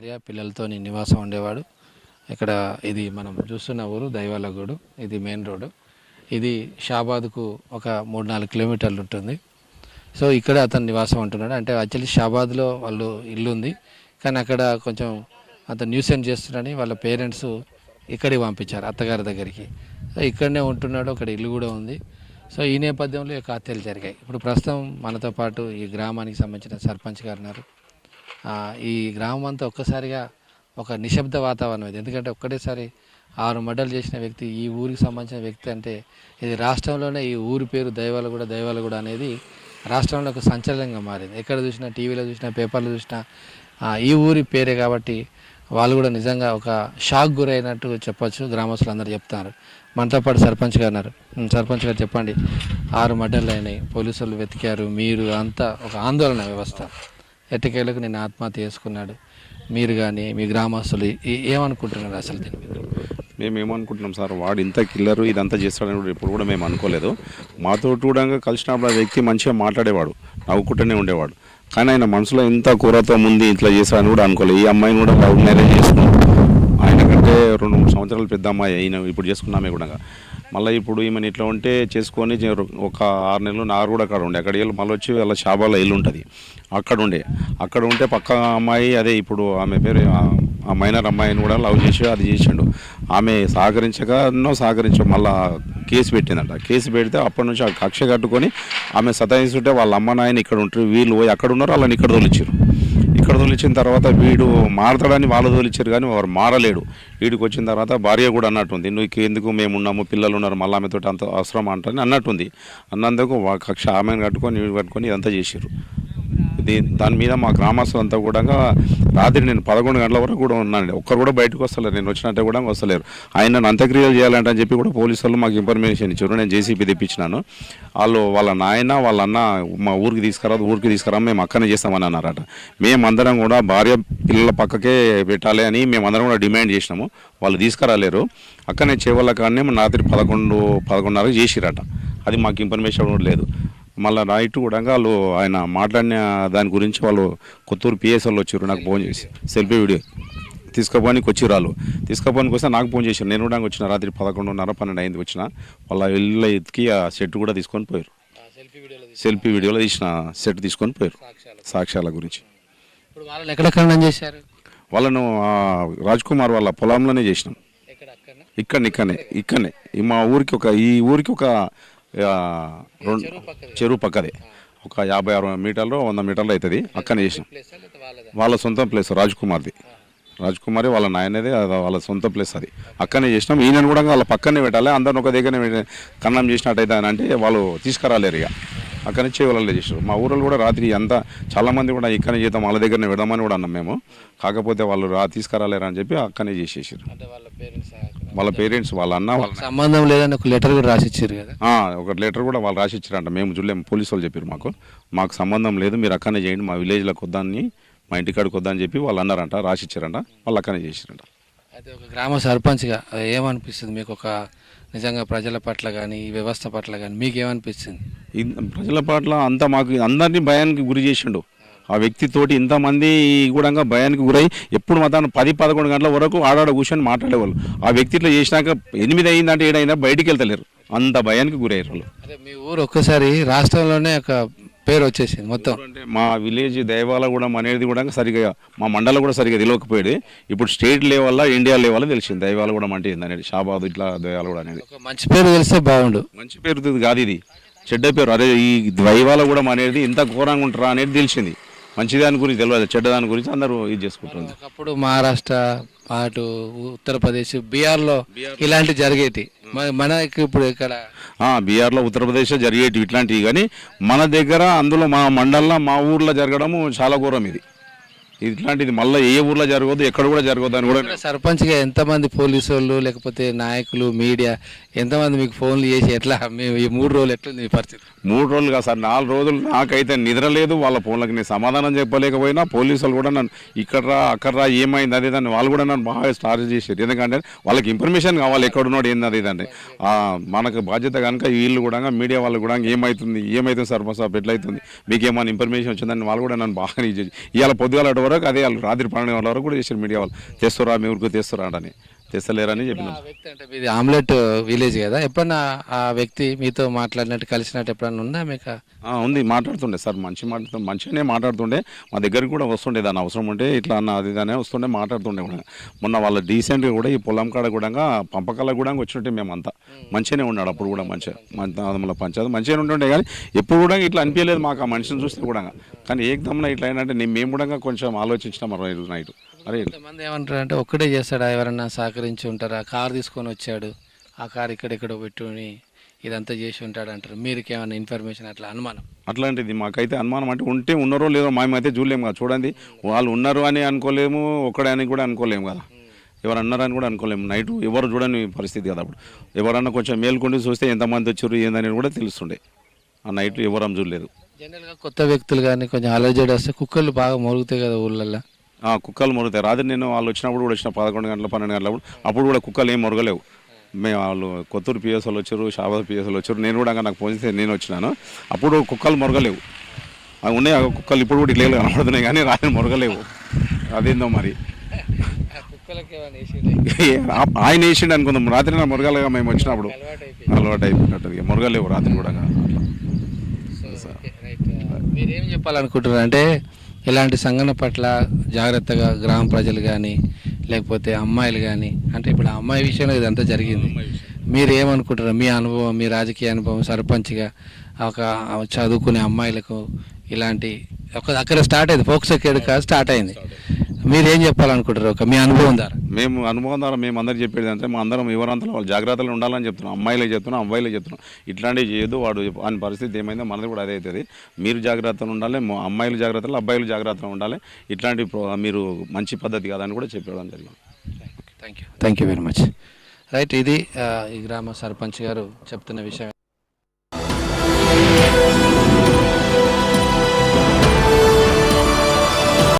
భార్య పిల్లలతో నివాసం ఉండేవాడు. ఇక్కడ ఇది మనం చూస్తున్న ఊరు దైవాలగూడు. ఇది మెయిన్ రోడ్డు. ఇది షాబాద్కు ఒక 3-4 కిలోమీటర్లు ఉంటుంది. సో ఇక్కడ అతను నివాసం ఉంటున్నాడు. అంటే యాక్చువల్లీ షాబాద్లో వాళ్ళు ఇల్లు ఉంది, కానీ అక్కడ కొంచెం అతను న్యూసెన్స్ చేస్తున్నాడని వాళ్ళ పేరెంట్స్ ఇక్కడికి పంపించారు, అత్తగారి దగ్గరికి. సో ఇక్కడనే ఉంటున్నాడు, అక్కడ ఇల్లు కూడా ఉంది. సో ఈ నేపథ్యంలో ఈ హత్యలు జరిగాయి. ఇప్పుడు ప్రస్తుతం మనతో పాటు ఈ గ్రామానికి సంబంధించిన సర్పంచ్ గారు ఉన్నారు. ఈ గ్రామం అంతా ఒక్కసారిగా ఒక నిశ్శబ్ద వాతావరణం ఇది. ఎందుకంటే ఒక్కటేసారి 6 మర్డర్లు చేసిన వ్యక్తి, ఈ ఊరికి సంబంధించిన వ్యక్తి అంటే ఇది రాష్ట్రంలోనే ఈ ఊరి పేరు దైవాలగూడ అనేది రాష్ట్రంలో ఒక సంచలనంగా మారింది. ఎక్కడ చూసినా, టీవీలో చూసినా, పేపర్లో చూసినా ఈ ఊరి పేరే కాబట్టి వాళ్ళు కూడా నిజంగా ఒక షాక్ గురైనట్టు చెప్పొచ్చు. గ్రామస్తులు అందరూ చెప్తున్నారు. మనతో పాటు సర్పంచ్ గారు ఉన్నారు. సర్పంచ్ గారు చెప్పండి, 6 మర్డర్లు అయినాయి, పోలీసులు వెతికారు, మీరు అంతా ఒక ఆందోళన వ్యవస్థ, ఎట్టకేలకు నేను ఆత్మహత్య చేసుకున్నాడు, మీరు కానీ మీ గ్రామస్తులు ఏమనుకుంటున్నారు అసలు దీని మీద? మేము ఏమనుకుంటున్నాం సార్, వాడు ఇంత కిల్లరు ఇదంతా చేస్తాడని కూడా ఎప్పుడు కూడా మేము అనుకోలేదు. మాతో కూడా కలిసినప్పుడు ఆ వ్యక్తి మంచిగా మాట్లాడేవాడు, నవ్వుకుంటూనే ఉండేవాడు. కానీ ఆయన మనసులో ఇంత కూరతో ముందు ఇట్లా చేస్తాడని కూడా అనుకోలేదు. ఈ అమ్మాయిని కూడా లవ్ మ్యారేజ్ చేసుకున్నాం. ఆయన కంటే 2-3 సంవత్సరాలు పెద్ద అమ్మాయి అయినా ఇప్పుడు చేసుకున్నామే కూడా. మళ్ళీ ఇప్పుడు ఈమెను ఇట్లా ఉంటే చేసుకొని ఒక 6 నెలలు నారు కూడా అక్కడ ఉండే, అక్కడ వెళ్ళి మళ్ళీ వచ్చి వాళ్ళ షాబాలో ఇల్లు ఉంటుంది, అక్కడ ఉంటే పక్క అమ్మాయి అదే ఇప్పుడు ఆమె పేరు ఆ మైనర్ అమ్మాయిని కూడా లవ్ చేసి అది చేసిండు. ఆమె సహకరించ మళ్ళీ కేసు పెట్టిందంట. కేసు పెడితే అప్పటి నుంచి ఆ కక్ష కట్టుకొని ఆమె సతాయిస్తుంటే వాళ్ళ అమ్మ నాయన ఇక్కడ ఉంటారు, వీళ్ళు పోయి అక్కడ ఉన్నారు, వాళ్ళని ఇక్కడ తోలిచ్చారు. ఇక్కడ తోలిచ్చిన తర్వాత వీడు మారతాడని వాళ్ళు తోలిచ్చారు, కానీ వారు మారలేడు. వీడికి వచ్చిన తర్వాత భార్య కూడా అన్నట్టుంది, నువ్వు ఎందుకు మేము ఉన్నాము, పిల్లలు ఉన్నారు, మళ్ళీ ఆమెతో అంత అవసరం అంటని అన్నట్టుంది. అన్నందుకు కక్ష ఆమెను కట్టుకొని వీడు కట్టుకొని ఇదంతా చేసారు. దాని మీద మా గ్రామస్తులు అంతా కూడా రాత్రి నేను 11 గంటల వరకు కూడా ఉన్నాను. ఒక్కరు కూడా బయటకు వస్తలేరు, నేను వచ్చినట్టే కూడా వస్తలేరు. ఆయన అంత్యక్రియలు చేయాలంటే అని చెప్పి కూడా పోలీసు వాళ్ళు మాకు ఇన్ఫర్మేషన్ ఇచ్చారు. నేను జేసీబీ తెప్పించినాను. వాళ్ళ నాయన వాళ్ళ అన్న మా ఊరికి తీసుకురా మేము అక్కనే చేస్తామని అన్నారట. మేమందరం కూడా భార్య పిల్లల పక్కకే పెట్టాలి అని మేమందరం కూడా డిమాండ్ చేసినాము. వాళ్ళు తీసుకురాలేరు. అక్కనే చేవల్ల కానీ రాత్రి 11-11:30 చేసిరట. అది మాకు ఇన్ఫర్మేషన్ కూడా లేదు. మళ్ళీ నైట్ కూడా వాళ్ళు ఆయన మాట్లాడిన దాని గురించి వాళ్ళు కొత్తూరు పిఎస్ వాళ్ళు వచ్చారు, నాకు ఫోన్ చేసి సెల్ఫీ వీడియో తీసుకుపోనికి వచ్చిర్రు. వాళ్ళు తీసుకుపోనికి వస్తే నాకు ఫోన్ చేశారు. నేను కూడా వచ్చిన రాత్రి 11:30-12 అయింది వచ్చిన. వాళ్ళ ఇల్లు ఎత్తికి ఆ సెట్ కూడా తీసుకొని పోయారు. సెల్ఫీ వీడియోలో తీసిన సెట్ తీసుకొని పోయారు సాక్ష్యాల గురించి. వాళ్ళను రాజ్ కుమార్ వాళ్ళ పొలంలోనే చేసినాం. ఇక్కడనే మా ఊరికి ఒక చెరువు పక్కదే ఒక 50-60 మీటర్లు 100 మీటర్లు అవుతుంది. అక్కడనే చేసినాం. వాళ్ళ సొంత ప్లేస్ రాజ్ కుమారి వాళ్ళ నాయనదే, వాళ్ళ సొంత ప్లేస్ అది. అక్కడనే చేసినాం. ఈయనను కూడా వాళ్ళ పక్కనే పెట్టాలి, అందరిని ఒక దగ్గర కన్నం చేసినట్టయితే అంటే వాళ్ళు తీసుకురాలేరు. ఇక అక్కడి నుంచి వాళ్ళే చేసారు. మా ఊళ్ళో కూడా రాత్రి అంతా చాలామంది కూడా ఇక్కడనే చేద్దాం, వాళ్ళ దగ్గరనే పెడదామని కూడా అన్నాం మేము. కాకపోతే వాళ్ళు తీసుకురాలేరు అని చెప్పి అక్కడనే చేసేసారు. వాళ్ళ పేరెంట్స్ వాళ్ళ అన్న వాళ్ళ సంబంధం లేదని ఒక లెటర్ కూడా రాసిచ్చారు కదా. ఒక లెటర్ కూడా వాళ్ళు రాసిచ్చారంట. మేము చూడలేము, పోలీసు వాళ్ళు చెప్పారు మాకు సంబంధం లేదు, మీరు అక్కడనే చేయండి, మా విలేజ్లోకి వద్దాన్ని, మా ఇంటికాడికి వద్దని చెప్పి వాళ్ళు అన్నారంట, రాసిచ్చారంట. వాళ్ళు అక్కడనే చేసారంట. అయితే ఒక గ్రామ సర్పంచ్గా ఏమనిపిస్తుంది మీకు? ఒక నిజంగా ప్రజల పట్ల కానీ ఈ వ్యవస్థ పట్ల కానీ మీకు ఏమనిపిస్తుంది? ప్రజల పట్ల అంతా మాకు అందరినీ భయానికి గురి చేసిండు. ఆ వ్యక్తితోటి ఇంతమంది కూడా భయానికి గురై ఎప్పుడు మాత్రం 10-11 గంటల వరకు ఆడాడ కూర్చొని మాట్లాడేవాళ్ళు. ఆ వ్యక్తి ఇట్లా చేసినాక 8 అయిందంటే 7 అయినా బయటికి వెళ్తలేరు, అంత భయానికి గురయ్యారు వాళ్ళు. అదే మీ ఊరు ఒక్కసారి రాష్ట్రంలోనే ఒక పేరు వచ్చేసింది మొత్తం. అంటే మా విలేజ్ దైవాలగూడెం అనేది కూడా సరిగా మా మండలం కూడా సరిగా తెలియకపోయేది. ఇప్పుడు స్టేట్ లెవెల్లో ఇండియా లెవెల్లో తెలిసింది దైవాలగూడెం అంటే ఏందనేది. షాబాద్ ఇట్లా దైవాలగూడెం అనేది మంచి పేరు తెలిస్తే బాగుండు. మంచి పేరు కాదు, ఇది చెడ్డ పేరు. అదే ఈ దైవాలగూడెం అనేది ఇంత ఘోరంగా ఉంటారా అనేది తెలిసింది. మంచిదాని గురించి తెలియదు, చెడ్డదాని గురించి అందరూ ఇది చేసుకుంటుంది. ఒకప్పుడు మహారాష్ట్ర, అటు ఉత్తరప్రదేశ్, బీహార్లో ఇలాంటి జరిగేటి. మనకి ఇప్పుడు ఇక్కడ బీహార్లో ఉత్తరప్రదేశ్లో జరిగేటివి ఇట్లాంటివి, కానీ మన దగ్గర అందులో మా మండలంలో మా ఊర్లో జరగడము చాలా ఘోరం. ఇట్లాంటిది మళ్ళీ ఏ ఊర్లో జరగదు, ఎక్కడ కూడా జరగదు అని కూడా. సర్పంచ్గా ఎంతమంది పోలీసు వాళ్ళు లేకపోతే నాయకులు, మీడియా ఎంతమంది మీకు ఫోన్లు చేసి ఎట్లా మేము ఈ 3 రోజులు ఎట్లుంది మీ పరిస్థితి? 3 రోజులు కాదు సార్, 4 రోజులు నాకైతే నిద్ర లేదు. వాళ్ళ ఫోన్లకి నేను సమాధానం చెప్పలేకపోయినా పోలీసు వాళ్ళు కూడా నన్ను ఇక్కడ రా అక్కడ రా ఏమైంది అది దాన్ని వాళ్ళు కూడా నన్ను బాగా స్టార్ట్ చేశారు. ఎందుకంటే వాళ్ళకి ఇన్ఫర్మేషన్ కావాలి ఎక్కడున్నాడు ఏంది అది ఇదండి. మనకు బాధ్యత కనుక వీళ్ళు కూడా మీడియా వాళ్ళు కూడా ఏమవుతుంది సర్పంచ్ సాబ్ ఎట్లయితుంది మీకు ఏమైనా ఇన్ఫర్మేషన్ వచ్చిందని వాళ్ళు కూడా నన్ను బాగా చేసి ఇవాళ పొద్దుగాల వరకు అదే వాళ్ళు రాత్రి 12 గంటల వరకు కూడా చేశారు మీడియా వాళ్ళు. తెస్తురా మీ ఊరికి తెస్తురా అని, తెస్తలేరని చెప్పినాం. ఆ వ్యక్తి అంటే మీది ఆమ్లెట్ విలేజ్ కదా, ఎప్పుడన్నా ఆ వ్యక్తి మీతో మాట్లాడినట్టు కలిసినట్టు ఎప్పుడన్నా ఉందా మీకు? ఉంది, మాట్లాడుతుండే సార్, మంచిగానే మాట్లాడుతుండే. మా దగ్గరికి కూడా వస్తుండే దాని అవసరం ఉంటే ఇట్లా అన్న అది ఇదనే వస్తుండే మాట్లాడుతుండే కూడా. మొన్న వాళ్ళ డీసెంట్గా కూడా ఈ పొలం కాడ కూడా పంపకాల కూడా వచ్చినట్టే మేమంతా మంచిగానే ఉన్నాడు. అప్పుడు కూడా మంచిగా మన పంచాయతీ మంచిగానే ఉంటుండే, కానీ ఎప్పుడు కూడా ఇట్లా అనిపించలేదు మాకు ఆ మనిషిని చూస్తే కూడా. కానీ ఏకదమ్మున ఇట్లా ఏంటంటే మేము కూడా కొంచెం ఆలోచించినాం ఆ రోజు నైట్. అరే కొంతమంది ఏమంటారు అంటే ఒక్కడే చేస్తాడా, ఎవరన్నా సహకరించి ఉంటారా, కారు తీసుకొని వచ్చాడు ఆ కారు ఇక్కడెక్కడో పెట్టుకుని ఇదంతా చేసి ఉంటాడు అంటారు. మీరుకి ఏమైనా ఇన్ఫర్మేషన్ అట్లా అనుమానం? అట్లాంటిది మాకైతే అనుమానం అంటే ఉన్నారో లేదో మేమైతే చూడలేము కదా. చూడండి, వాళ్ళు ఉన్నారు అని అనుకోలేము, ఒక్కడే అని కూడా అనుకోలేము కదా, ఎవరు అన్నారని కూడా అనుకోలేము. నైట్ ఎవరు చూడని పరిస్థితి కదా. అప్పుడు ఎవరన్నా కొంచెం మేల్కొండి చూస్తే ఎంతమంది వచ్చారు ఏందని కూడా తెలుస్తుండే. ఆ నైట్ ఎవరం చూడలేదు. జనరల్గా కొత్త వ్యక్తులు కానీ కొంచెం అలర్జెడ్ వస్తే కుక్కలు బాగా మొరుగుతాయి కదా ఊళ్ళల్లో. కుక్కలు మొరుగుతాయి. రాత్రి నేను వాళ్ళు వచ్చినప్పుడు కూడా వచ్చిన 11 గంటల 12 గంటలప్పుడు అప్పుడు కూడా కుక్కలు ఏం మొరగలేవు. మేము వాళ్ళు కొత్తూరు పిఎస్ఓలు వచ్చారు, షాబాద్ పిఎస్ఓలు వచ్చారు, నేను కూడా నాకు ఫోన్ చేస్తే నేను వచ్చినాను. అప్పుడు కుక్కలు మొరగలేవు. అవి ఉన్నాయి ఆ కుక్కలు ఇప్పుడు కూడా ఇట్లా కనబడుతున్నాయి, కానీ రాత్రి మొరగలేవు. అదేందో మరి ఆయన వేసిండు అనుకుందాం. రాత్రి నా మొరగలేగా మేము వచ్చినప్పుడు అలవాటు అయిపోయినట్టు మొరగలేవు రాత్రి కూడా. మీరేం చెప్పాలనుకుంటున్నారు అంటే ఇలాంటి సంఘటన పట్ల జాగ్రత్తగా గ్రామ ప్రజలు కానీ లేకపోతే అమ్మాయిలు కానీ, అంటే ఇప్పుడు ఆ అమ్మాయి విషయంలో ఇదంతా జరిగింది, మీరు ఏమనుకుంటారు? మీ అనుభవం, మీ రాజకీయ అనుభవం సర్పంచ్గా ఒక చదువుకునే అమ్మాయిలకు ఇలాంటి అక్కడ స్టార్ట్ అయింది, ఫోక్సో కేడు కాదు స్టార్ట్ అయింది, మీరేం చెప్పాలనుకుంటారు మీ అనుభవం ద్వారా? అనుభవం ద్వారా మేము అందరికి చెప్పేది అంటే మా అందరం ఎవరంతా వాళ్ళు జాగ్రత్తలు ఉండాలని చెప్తున్నాం. అమ్మాయిలే చెప్తున్నాం, అబ్బాయిలే చెప్తున్నాం. ఇట్లాంటివి చేయదు వాడు అని పరిస్థితి ఏమైందో మనది కూడా అదే అవుతుంది. మీరు జాగ్రత్తలు ఉండాలి, అమ్మాయిలు జాగ్రత్తలు, అబ్బాయిలు జాగ్రత్తలు ఉండాలి. ఇట్లాంటి మీరు మంచి పద్ధతి కాదని కూడా చెప్పడం జరిగింది. Thank you very much. Right, ఇది ఈ గ్రామ సర్పంచ్ గారు చెప్తున్న విషయం.